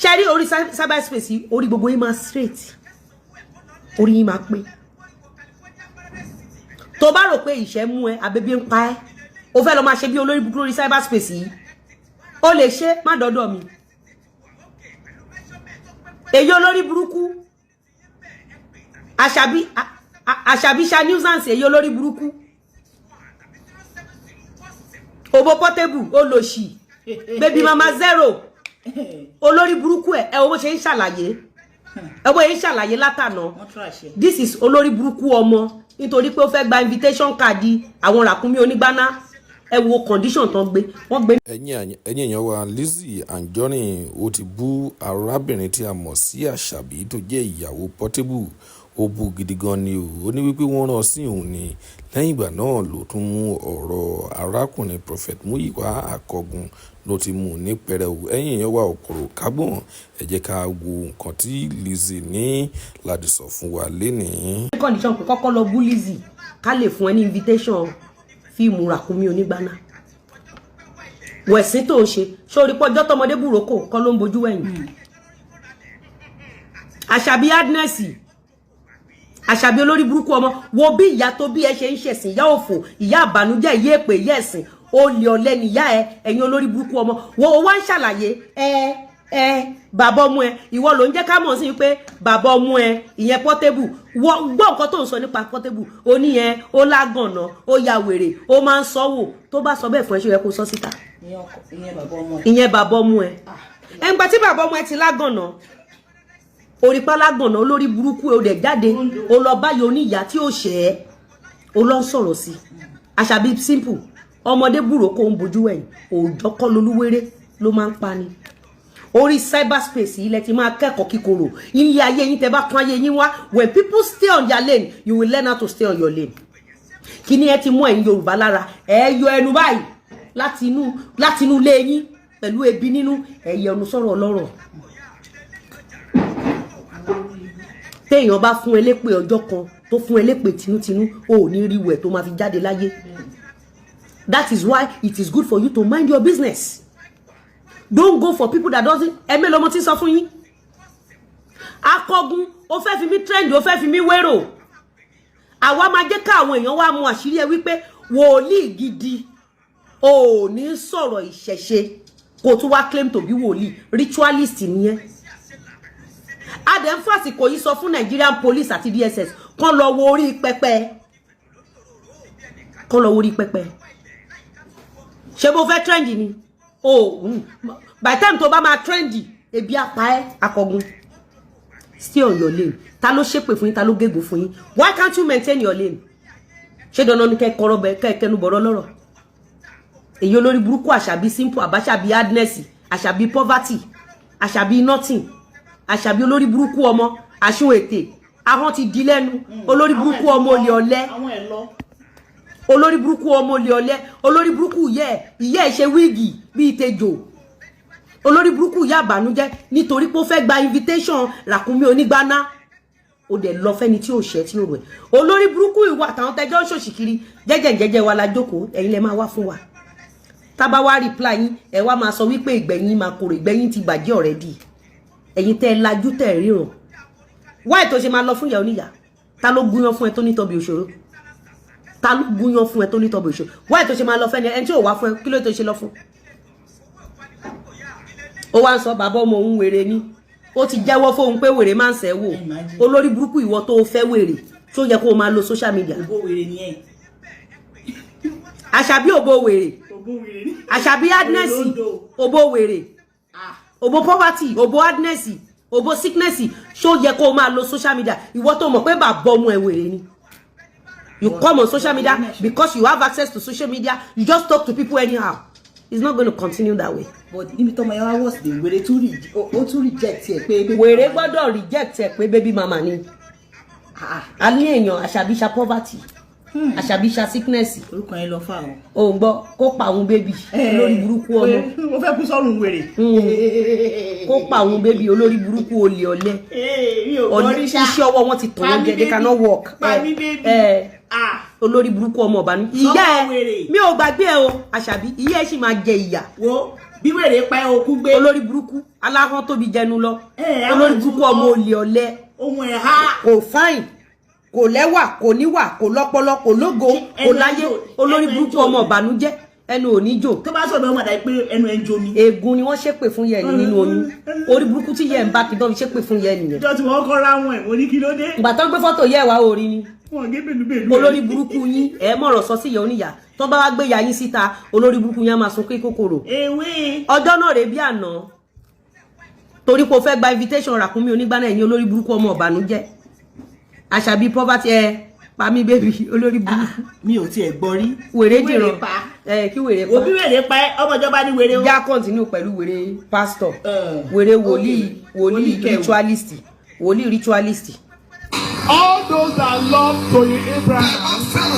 Sherry orí cyberspace orí gbogbo yín máa straight orí yín máa pé tó bá rò pé ìṣẹ́ mú ẹ àbẹ́bí ń pa ẹ́ o fẹ́ lọ máa ṣe bí olórí burúkú lórí cyberspace yìí o lè ṣe má dọ́dọ̀ mi èyí olórí burúkú àṣàbí ṣa nuisance èyí olórí burúkú Obo Portable olóṣì baby mama zero olórí burúkú ẹ wo bó ṣe ń ṣàlàyé ẹ wo ń ṣàlàyé látànà this is olórí burúkú ọmọ nítorí pé ó fẹ́ gba invitation card àwọn ràkúnmí onígbáná ẹ wo condition tán gbé wọ́n gbé. ẹ̀yin èèyàn wa Lizzy Anjorin ó ti bú arábìnrin tí a mọ̀ sí Àṣàbí tó jẹ́ ìyàwó Portable ó bú gidi gan ni ó ní wípé wọ́n rán sí òun ni lẹ́yìn ìgbà náà ló tún mú ọ̀rọ̀ arákùnrin Prophet Múyìwá Akọgun ló ti mú ní pẹrẹwu. ẹ̀yin èèyàn wa òkòrò kágbọ̀n ẹ jẹ́ ká wo nǹkan tí Lizzy ní láti sọ fún wa lénìí. condition pé kọ́kọ́ lọ bú Lizzy ká lè fún ẹ ní invitation fíìmù ràkúnmí onígbáná wẹ̀sìn tó ń ṣe sórí pọ́jọ́ tọmọdé búroko kọ́ ló ń bojú wẹ̀yìn. Àṣàbí Agnes Àṣàbí olórí burúkú ọmọ wo bí ìyá tó bí ẹ ṣe ń ṣẹ̀sìn ìyá òfò ìyá àbànújẹ́ ìyá èpè ìyá ẹ̀sìn olè ọ̀lẹ níyà ẹ ẹ̀yin olórí burúkú ọmọ wo wá ń ṣàlàyé bàbá ọmọ ẹ ìwọ ló ń jẹ́ ká mọ̀ sí pé bàbá ọmọ ẹ ìyẹn Portable gbọ́ nǹkan tó ń sọ nípa Portable ó ní yẹn ó lágànná ó ya wèrè ó máa ń sọ́wọ́ tó bá sọ bẹ́ẹ̀ fún ẹ ṣe yẹ kó sọ síta ìyẹn bàbá ọmọ ẹ ẹ̀ǹgbà tí bàbá ọmọ ẹ ti lágànná orípa lágànná olórí burúkú ó dẹ̀ jáde ó lọ báyìí oníyà tí ó ṣẹ́ ẹ́ ó lọ sọ̀rọ̀ sí Àṣàbí simple ọmọdé búroko ń bojú ẹ̀yìn òòjọ́ kọ́ lolúwéré ló máa ń pa ni orí cyberspace ilẹ̀ ti máa kẹ́kọ̀ọ́ kíkorò ilé ayé yín tẹ́ bá tún ayé yín wá when people stay on their lane you will learn how to stay on your lane kí ni ẹ ti mú ẹ̀yin Yorùbá lára ẹ yọ ẹnu báyìí láti inú ilé yín pẹ̀lú ebi nínú ẹ yẹ ẹnu sọ̀rọ̀ ọlọ́rọ̀ téèyàn bá fún elépè ọjọ́ kan tó fún elépè tinútinú ò ní rí wẹ̀ tó máa fi jáde láyé that is why it is good for you to mind your business. Don't go for people that doesn't ẹ̀mí lọmọ tí sọ fún yín Akọgun ó fẹ́ fi mí trend ó fẹ́ fi mí wérò àwa máa jẹ́ ká àwọn èèyàn wá mú àṣírí ẹ wípé wòlíì gidi ò ní sọ̀rọ̀ ìṣẹ̀ṣe kò tún wá claim to be wòlíì ritualist nìyẹn adẹ̀ ń fàsìkò yìí sọ fún Nigerian police àti DSS kán lọ wo orí pẹpẹ ṣé mo fẹ́ trend ni by the time tó bá máa trendy ebi apa ẹ Akọgun stay on your lane ta ló ṣépè fún yín ta ló gégùn fún yín why can't you maintain your lane ṣé dandan ni kẹ́ kọ́rọ̀ bẹ kẹ́ kẹnu bọ̀rọ̀ lọ́rọ̀ èyí olórí burúkú Àṣàbí simple Àṣàbí Agnes Àṣàbí poverty Àṣàbí nothing Àṣàbí olórí burúkú ọmọ àṣùn ètè ahọ́n ti di lẹ́nu olórí burúkú ọmọ olè ọ̀lẹ olórí burúkú ọmọ olè ọ̀lẹ olórí burúkú ìyá ẹ̀ ṣe wíìgì bíi tejò olórí burúkú ìyá àbànújẹ́ nítorí pé ó fẹ́ gba invitation ràkúnmí onígbáná ó dẹ̀ lọ fẹ́ni tí ò ṣẹ́ tí ò rẹ̀ olórí burúkú ìwà àtàwọn tẹjọ́ ṣòṣìkiri jẹ́jẹ́ wa la jókòó ẹ̀yin lẹ máa wá fún wa tábà wá reply yín ẹ wá máa sọ wípé ìgbẹ̀yìn máa korò ìgbẹ̀yìn ti bàjẹ́ already ẹ̀yin tẹ́ lajú tẹ́ ríran wáì tó ṣe máa lọ fún ìyá oníyà ta ló gúnyán fún ẹ tó nítọ́bi òṣòro ta ló gúnyán fún ẹ tó nítọ́bi òṣòro wáì tó ṣe máa lọ fẹ́ni ẹni tí ò wá fún ẹ kí ló tó ṣe lọ fún ó wá ń sọ bàbá ọmọ òun wèrè ni ó ti jẹ́wọ́ fóun pé wèrè máa ń sẹ́ wò olórí burúkú ìwọ tó fẹ́ wèrè tó yẹ kó o máa lo social media Àṣàbí òbó wèrè Àṣàbí Agnes òbó wèrè òbó poverty òbó Agnes òbó sickness ṣó yẹ kó o máa lo social media ìwọ tó mọ̀ pé bàbá ọmọ ẹ̀ wèrè ni you come on social media because you have access to social media you just talk to people anyhow. It's not going to continue that way. But níbi tó máa wá worse dey wèrè tún reject ẹ pé wèrè gbọ́dọ̀ reject ẹ pé baby mama ni. A ní èèyàn Àṣàbí poverty. Àṣàbí sickness. Orúkọ yẹn lọ fà o. O gbọ́ kó pa àwọn baby olórí burúkú ọmọ. Mo fẹ́ kú sọ́run wèrè. Kó pa àwọn baby olórí burúkú olè ọ̀lẹ. Iṣẹ́ ọwọ́ wọn ti tàn jẹ they cannot work. Pa mi baby. Olórí burúkú ọmọ ọba ni ìyá ẹ mi ò gbàgbé ẹ o Àṣàbí ìyá ẹ sì máa jẹ ìyà wo bí wèrè pa ẹ okú gbé olórí burúkú aláhán tóbi jẹnu lọ olórí burúkú ọmọ olè ọ̀lẹ ohun ẹ̀há kò fáìn kò lẹ́wà kò níwà kò lọ́pọlọ kò lógo kò láyé olórí burúkú ọmọ ìbànújẹ́ ẹnu òní jò tó bá sọ̀rọ̀ ọmọdé pé ẹnu ẹ̀ ń jo ni. ègún ni wọ́n ṣépè fún yẹn nínú oyún orí burúkú tí yẹn ń bá kìdán fi ṣépè fún yẹn nìyẹn. ìjọ tí wọ́n kọ́ ra wọn ẹ̀ wọ́n ní kí ló dé. ìgbà tó ń gbé fọ́tò yẹ̀ wá orí ni wọ́n gé bèlúbèlú. olórí burúkú yín ẹ mọ̀rọ̀ sọ sí ìyá oníyà tó bá wá gbé ìyá yín síta olórí burúkú yín á máa sunkún kòkòrò. ewé. ọjọ́ náà rèé bí àná torí kò fẹ́ gba invitation ràkúnmí onígbànà ẹ̀yìn olórí burúkú ọmọ ìbànújẹ́ àṣàbí poverty pami baby olórí burúkú. mi ò tiẹ̀ gbọ́ rí. wèrè dìran kí wèrè pa. òbí wèrè pa ọmọ ìjọba ní wèrè o. já continue pẹ̀lú wèrè pastor wèrè wòlíì ritualist. All those that love Tony Abraham